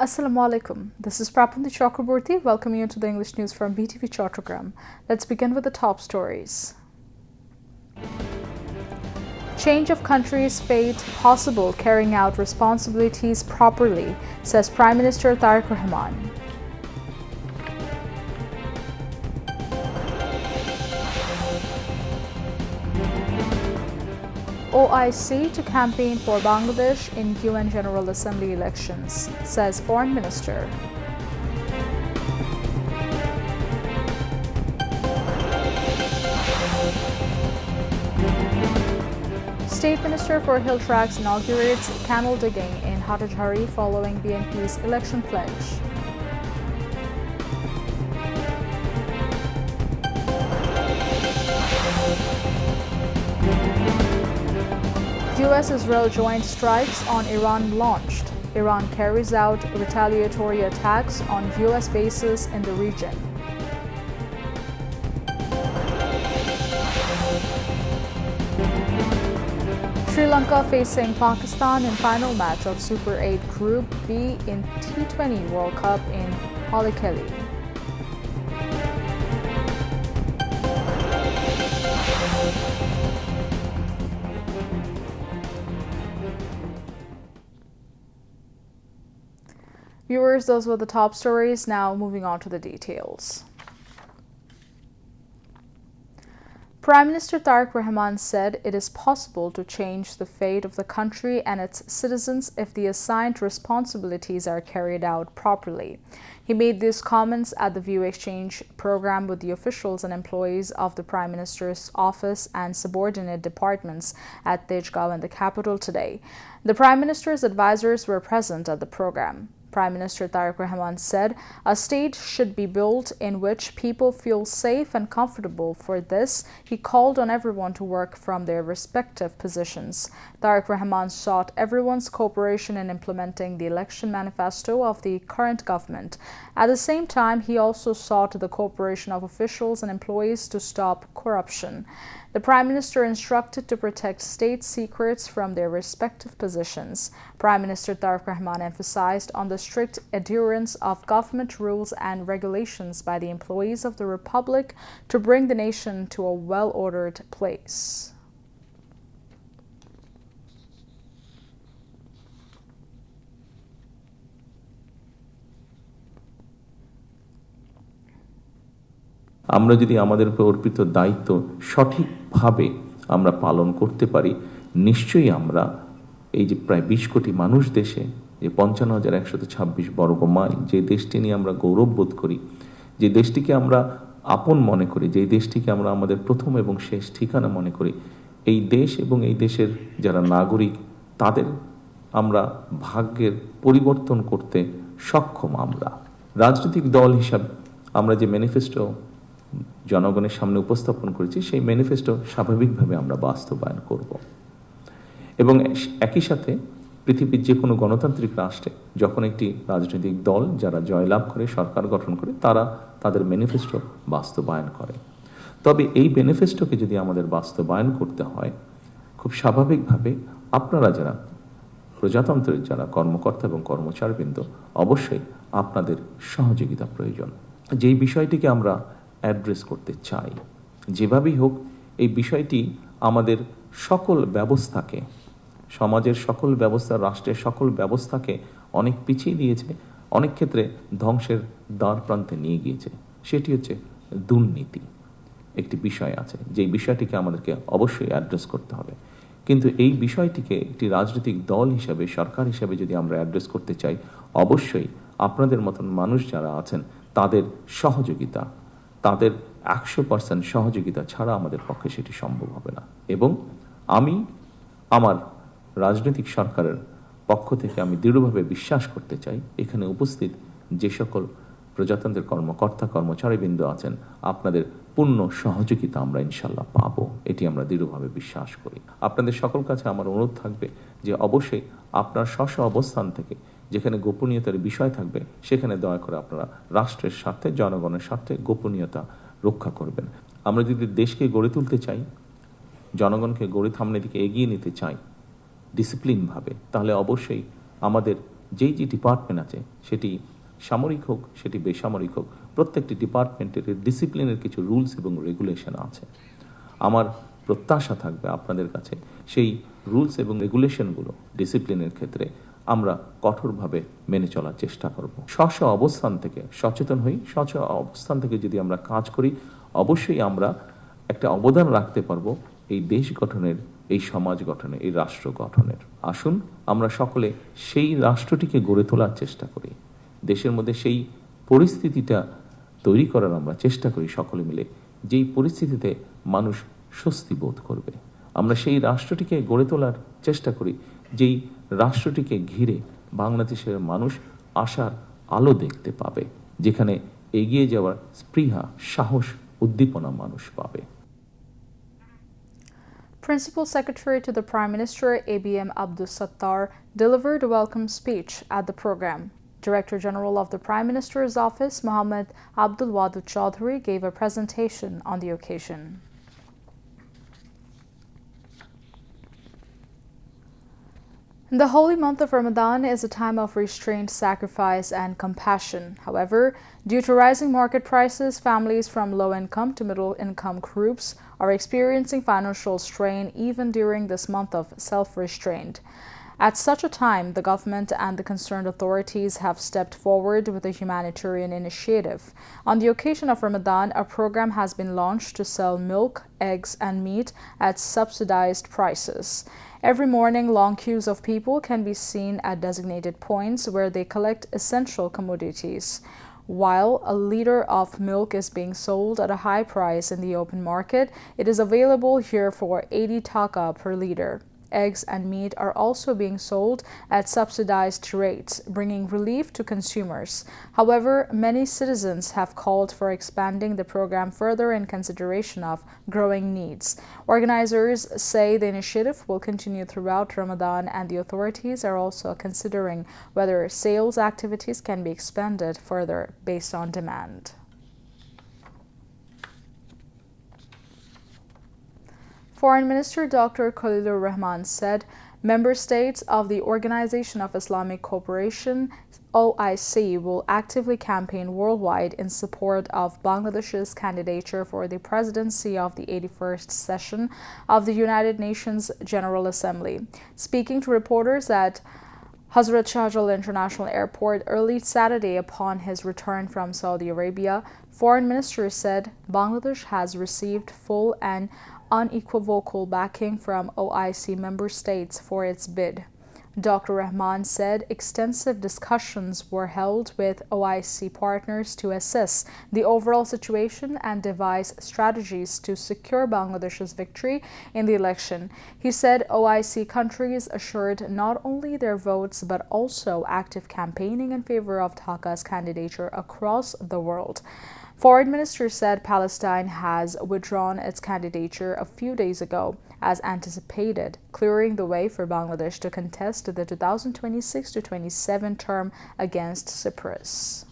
Assalamu alaikum. This is Prapanti Chakraborty welcoming you to the English news from Btv-Chattogram. Let's begin with the top stories. Change of country's fate possible carrying out responsibilities properly, says Prime Minister Tariq Rahman. OIC to campaign for Bangladesh in UN General Assembly elections, says Foreign Minister. State Minister for Hill Tracts inaugurates canal digging in Hattijari following BNP's election pledge. US-Israel joint strikes on Iran launched. Iran carries out retaliatory attacks on US bases in the region. Sri Lanka facing Pakistan in final match of Super 8 Group B in T20 World Cup in Pallekele. Viewers, those were the top stories. Now moving on to the details. Prime Minister Tariq Rahman said it is possible to change the fate of the country and its citizens if the assigned responsibilities are carried out properly. He made these comments at the View Exchange program with the officials and employees of the Prime Minister's office and subordinate departments at Tejgaon in the capital today. The Prime Minister's advisors were present at the program. Prime Minister Tariq Rahman said a state should be built in which people feel safe and comfortable. For this, he called on everyone to work from their respective positions. Tariq Rahman sought everyone's cooperation in implementing the election manifesto of the current government. At the same time, he also sought the cooperation of officials and employees to stop corruption. The Prime Minister instructed to protect state secrets from their respective positions. Prime Minister Tariq Rahman emphasized on the strict adherence of government rules and regulations by the employees of the Republic to bring the nation to a well-ordered place. আমরা যদি আমাদের উপর অর্পিত দায়িত্ব সঠিকভাবে আমরা পালন করতে পারি, নিশ্চয়ই আমরা এই যে প্রায় 20 কোটি মানুষ দেশে, যে 55,126 বর্গ মাইল, যে দেশটি নিয়ে আমরা গৌরববোধ করি, যে দেশটিকে আমরা আপন মনে করি, যে দেশটিকে আমরা আমাদের প্রথম এবং শেষ ঠিকানা মনে করি, এই দেশ এবং এই দেশের যারা নাগরিক, তাদের আমরা ভাগ্যের পরিবর্তন করতে সক্ষম। আমরা রাজনৈতিক দল হিসাবে আমরা যে ম্যানিফেস্টো জনগণের সামনে উপস্থাপন করেছি, সেই ম্যানিফেস্টো স্বাভাবিকভাবে আমরা বাস্তবায়ন করব। এবং একই সাথে পৃথিবীর যে কোনো গণতান্ত্রিক রাষ্ট্রে যখন একটি রাজনৈতিক দল যারা জয়লাভ করে সরকার গঠন করে, তারা তাদের ম্যানিফেস্টো বাস্তবায়ন করে। তবে এই ম্যানিফেস্টোকে যদি আমাদের বাস্তবায়ন করতে হয়, খুব স্বাভাবিকভাবে আপনারা যারা প্রজাতন্ত্রের যারা কর্মকর্তা এবং কর্মচারীবৃন্দ, অবশ্যই আপনাদের সহযোগিতা প্রয়োজন। যেই বিষয়টিকে আমরা অ্যাড্রেস করতে চাই, যেভাবেই হোক, এই বিষয়টি আমাদের সকল ব্যবস্থাকে, সমাজের সকল ব্যবস্থা, রাষ্ট্রের সকল ব্যবস্থাকে অনেক পিছিয়ে দিয়েছে, অনেক ক্ষেত্রে ধ্বংসের দ্বার প্রান্তে নিয়ে গিয়েছে। সেটি হচ্ছে দুর্নীতি। একটি বিষয় আছে, যেই বিষয়টিকে আমাদেরকে অবশ্যই অ্যাড্রেস করতে হবে। কিন্তু এই বিষয়টিকে একটি রাজনৈতিক দল হিসাবে, সরকার হিসাবে যদি আমরা অ্যাড্রেস করতে চাই, অবশ্যই আপনাদের মতন মানুষ যারা আছেন তাদের সহযোগিতা, তাদের 100% সহযোগিতা ছাড়া আমাদের পক্ষে সেটি সম্ভব হবে না। এবং আমি আমার রাজনৈতিক সরকারের পক্ষ থেকে আমি দৃঢ়ভাবে বিশ্বাস করতে চাই, এখানে উপস্থিত যে সকল প্রজাতন্ত্রের কর্মকর্তা কর্মচারীবৃন্দ আছেন, আপনাদের পূর্ণ সহযোগিতা আমরা ইনশাল্লাহ পাবো, এটি আমরা দৃঢ়ভাবে বিশ্বাস করি। আপনাদের সকল কাছে আমার অনুরোধ থাকবে যে অবশ্যই আপনার স্ব অবস্থান থেকে যেখানে গোপনীয়তার বিষয় থাকবে, সেখানে দয়া করে আপনারা রাষ্ট্রের স্বার্থে, জনগণের স্বার্থে গোপনীয়তা রক্ষা করবেন। আমরা যদি দেশকে গড়ে তুলতে চাই, জনগণকে গড়ে সামনের দিকে এগিয়ে নিতে চাই ডিসিপ্লিনভাবে, তাহলে অবশ্যই আমাদের যেই যে ডিপার্টমেন্ট আছে, সেটি সামরিক হোক, সেটি বেসামরিক হোক, প্রত্যেকটি ডিপার্টমেন্টের ডিসিপ্লিনের কিছু রুলস এবং রেগুলেশন আছে। আমার প্রত্যাশা থাকবে আপনাদের কাছে সেই রুলস এবং রেগুলেশনগুলো ডিসিপ্লিনের ক্ষেত্রে আমরা কঠোরভাবে মেনে চলার চেষ্টা করব। স্ব অবস্থান থেকে সচেতন হই, অবস্থান থেকে যদি আমরা কাজ করি, অবশ্যই আমরা একটা অবদান রাখতে পারবো এই দেশ গঠনের, এই সমাজ গঠনে, এই রাষ্ট্র গঠনের। আসুন আমরা সকলে সেই রাষ্ট্রটিকে গড়ে তোলার চেষ্টা করি, দেশের মধ্যে সেই পরিস্থিতিটা তৈরি করার আমরা চেষ্টা করি সকলে মিলে, যেই পরিস্থিতিতে মানুষ স্বস্তি বোধ করবে। আমরা সেই রাষ্ট্রটিকে গড়ে তোলার চেষ্টা করি, যেই রাষ্ট্রটিকে ঘিরে বাংলাদেশের মানুষ আশার আলো দেখতে পাবে, যেখানে এগিয়ে যাওয়ার স্পৃহা, সাহস, উদ্দীপনা মানুষ পাবে। Principal Secretary to the Prime Minister ABM Abdus Sattar delivered a welcome speech at the program. Director General of the Prime Minister's Office, Mohammed Abdul Wadud Chaudhary, gave a presentation on the occasion. The holy month of Ramadan is a time of restraint, sacrifice, and compassion. However, due to rising market prices, families from low-income to middle-income groups are experiencing financial strain even during this month of self-restraint. At such a time, the government and the concerned authorities have stepped forward with a humanitarian initiative. On the occasion of Ramadan, a program has been launched to sell milk, eggs, and meat at subsidized prices. Every morning, long queues of people can be seen at designated points where they collect essential commodities. While a liter of milk is being sold at a high price in the open market, it is available here for 80 taka per liter. Eggs and meat are also being sold at subsidized rates, bringing relief to consumers. However, many citizens have called for expanding the program further in consideration of growing needs. Organizers say the initiative will continue throughout Ramadan, and the authorities are also considering whether sales activities can be expanded further based on demand. Foreign Minister Dr. Khalilur Rahman said member states of the Organization of Islamic Cooperation, OIC, will actively campaign worldwide in support of Bangladesh's candidature for the presidency of the 81st session of the United Nations General Assembly. Speaking to reporters at Hazrat Shahjalal International Airport early Saturday upon his return from Saudi Arabia, Foreign Minister said Bangladesh has received full and unequivocal backing from OIC member states for its bid. Dr. Rahman said extensive discussions were held with OIC partners to assess the overall situation and devise strategies to secure Bangladesh's victory in the election. He said OIC countries assured not only their votes but also active campaigning in favor of Dhaka's candidature across the world. Foreign Minister said Palestine has withdrawn its candidature a few days ago, as anticipated, clearing the way for Bangladesh to contest the 2026-27 term against Cyprus.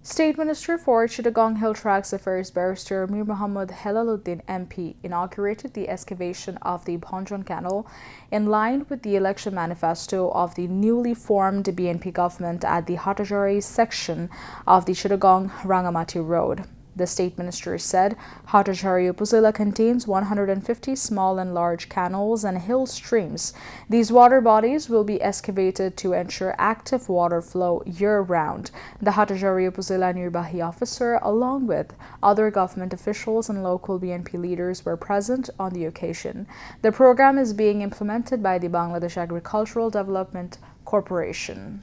State Minister for Chittagong Hill Tracts Affairs Barrister Mir Muhammad Helaluddin MP inaugurated the excavation of the Bhanjan Canal in line with the election manifesto of the newly formed BNP government at the Hatajari section of the Chittagong-Rangamati Road. The State Minister said Hatajari Upazila contains 150 small and large canals and hill streams. These water bodies will be excavated to ensure active water flow year-round. The Hatajari Upazila Nirbahi officer, along with other government officials and local BNP leaders, were present on the occasion. The program is being implemented by the Bangladesh Agricultural Development Corporation.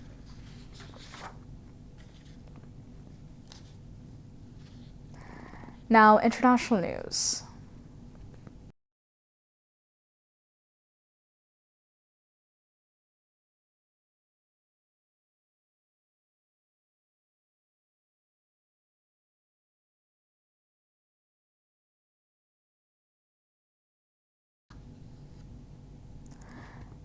Now, international news.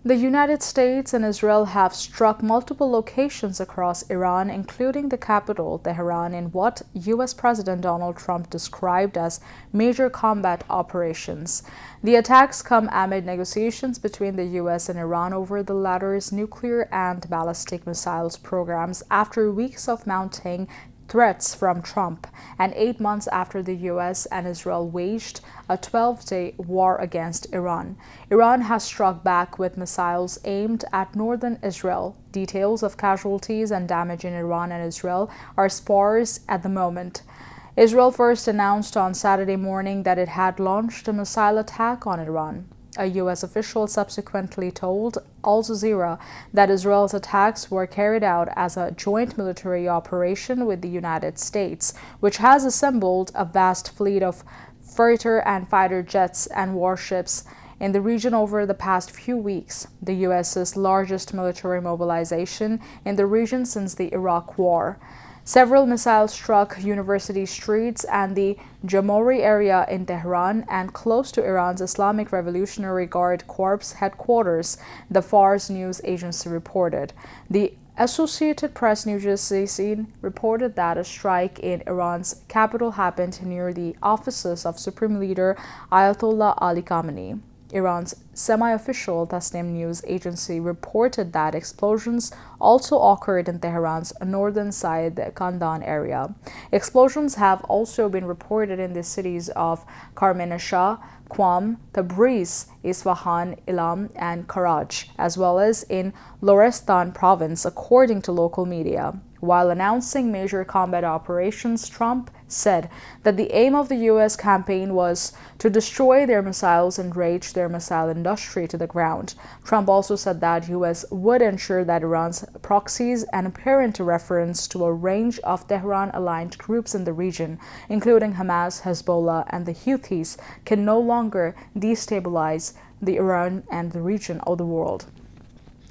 The United States and Israel have struck multiple locations across Iran, including the capital, Tehran, in what U.S. President Donald Trump described as major combat operations. The attacks come amid negotiations between the U.S. and Iran over the latter's nuclear and ballistic missiles programs after weeks of mounting threats from Trump, and 8 months after the U.S. and Israel waged a 12-day war against Iran. Iran has struck back with missiles aimed at northern Israel. Details of casualties and damage in Iran and Israel are sparse at the moment. Israel first announced on Saturday morning that it had launched a missile attack on Iran. A U.S. official subsequently told Al Jazeera that Israel's attacks were carried out as a joint military operation with the United States, which has assembled a vast fleet of freighter and fighter jets and warships in the region over the past few weeks, the U.S.'s largest military mobilization in the region since the Iraq War. Several missiles struck university streets and the Jamori area in Tehran and close to Iran's Islamic Revolutionary Guard Corps headquarters, the Fars news agency reported. The Associated Press news agency reported that a strike in Iran's capital happened near the offices of Supreme Leader Ayatollah Ali Khamenei. Iran's semi-official Tasnim news agency reported that explosions also occurred in Tehran's northern side, the Kandan area. Explosions have also been reported in the cities of Karmenashah, Qom, Tabriz, Isfahan, Ilam, and Karaj, as well as in Lorestan province, according to local media. While announcing major combat operations, Trump said that the aim of the U.S. campaign was to destroy their missiles and rage their missile industry to the ground. Trump also said that U.S. would ensure that Iran's proxies, an apparent reference to a range of Tehran-aligned groups in the region, including Hamas, Hezbollah, and the Houthis, can no longer destabilize the Iran and the region or the world.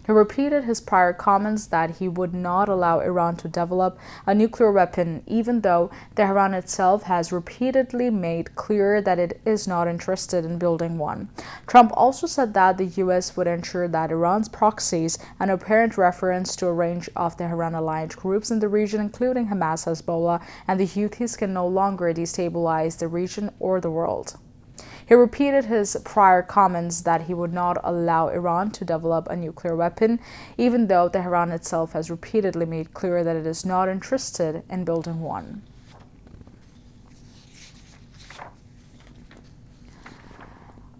He repeated his prior comments that he would not allow Iran to develop a nuclear weapon, even though Tehran itself has repeatedly made clear that it is not interested in building one. Trump also said that the U.S. would ensure that Iran's proxies, an apparent reference to a range of Tehran-aligned groups in the region, including Hamas, Hezbollah, and the Houthis, can no longer destabilize the region or the world. He repeated his prior comments that he would not allow Iran to develop a nuclear weapon, even though Tehran itself has repeatedly made clear that it is not interested in building one.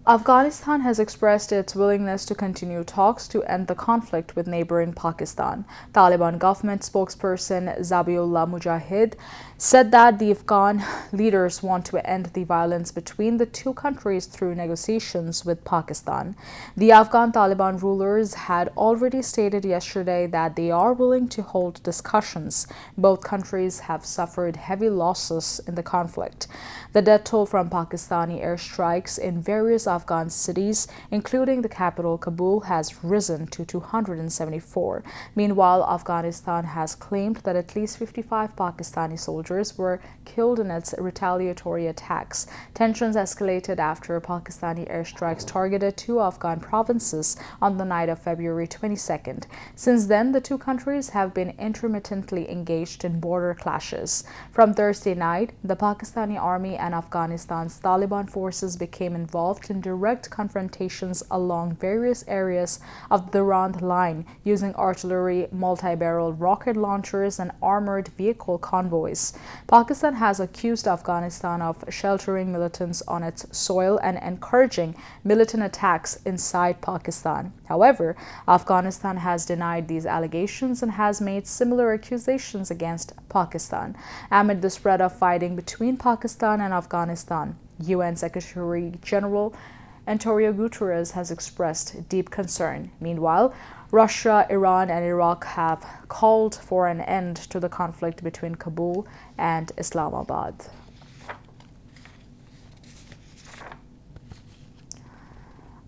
Afghanistan has expressed its willingness to continue talks to end the conflict with neighboring Pakistan. Taliban government spokesperson Zabiullah Mujahid said that the Afghan leaders want to end the violence between the two countries through negotiations with Pakistan. The Afghan Taliban rulers had already stated yesterday that they are willing to hold discussions. Both countries have suffered heavy losses in the conflict. The death toll from Pakistani airstrikes in various Afghan cities, including the capital Kabul, has risen to 274. Meanwhile, Afghanistan has claimed that at least 55 Pakistani soldiers were killed in its retaliatory attacks. Tensions escalated after Pakistani airstrikes targeted two Afghan provinces on the night of February 22nd. Since then, the two countries have been intermittently engaged in border clashes. From Thursday night, the Pakistani army and Afghanistan's Taliban forces became involved in direct confrontations along various areas of the Rand line using artillery, multi-barrel rocket launchers, and armored vehicle convoys. Pakistan has accused Afghanistan of sheltering militants on its soil and encouraging militant attacks inside Pakistan. However, Afghanistan has denied these allegations and has made similar accusations against Pakistan. Amid the spread of fighting between Pakistan and Afghanistan, UN Secretary General Antonio Guterres has expressed deep concern. Meanwhile, Russia, Iran, and Iraq have called for an end to the conflict between Kabul and Islamabad.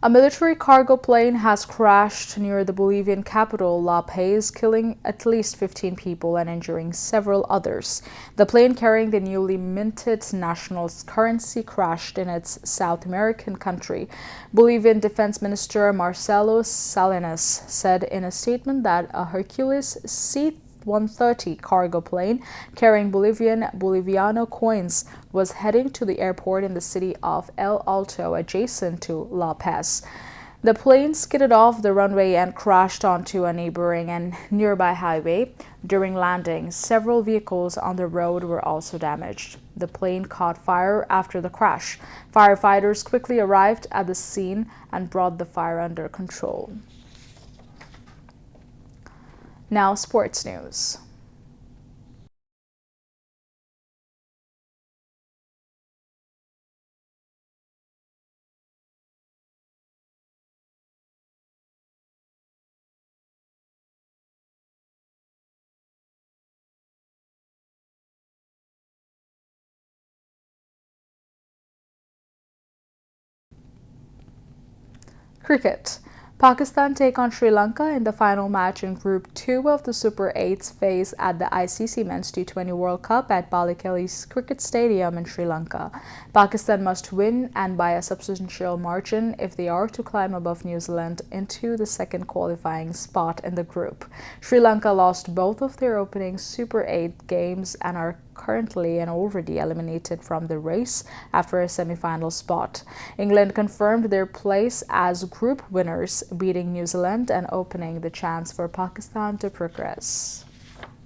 A military cargo plane has crashed near the Bolivian capital, La Paz, killing at least 15 people and injuring several others. The plane carrying the newly minted national currency crashed in its South American country. Bolivian Defense Minister Marcelo Salinas said in a statement that a Hercules C-130 cargo plane carrying Boliviano coins was heading to the airport in the city of El Alto adjacent to La Paz. The plane skidded off the runway and crashed onto a neighboring and nearby highway. During landing, several vehicles on the road were also damaged. The plane caught fire after the crash. Firefighters quickly arrived at the scene and brought the fire under control. Now, sports news. Cricket. Pakistan take on Sri Lanka in the final match in Group 2 of the Super 8s phase at the ICC Men's T20 World Cup at Balikali's Cricket Stadium in Sri Lanka. Pakistan must win and by a substantial margin if they are to climb above New Zealand into the second qualifying spot in the group. Sri Lanka lost both of their opening Super 8 games and are currently and already eliminated from the race after a semi-final spot. England confirmed their place as group winners, beating New Zealand and opening the chance for Pakistan to progress.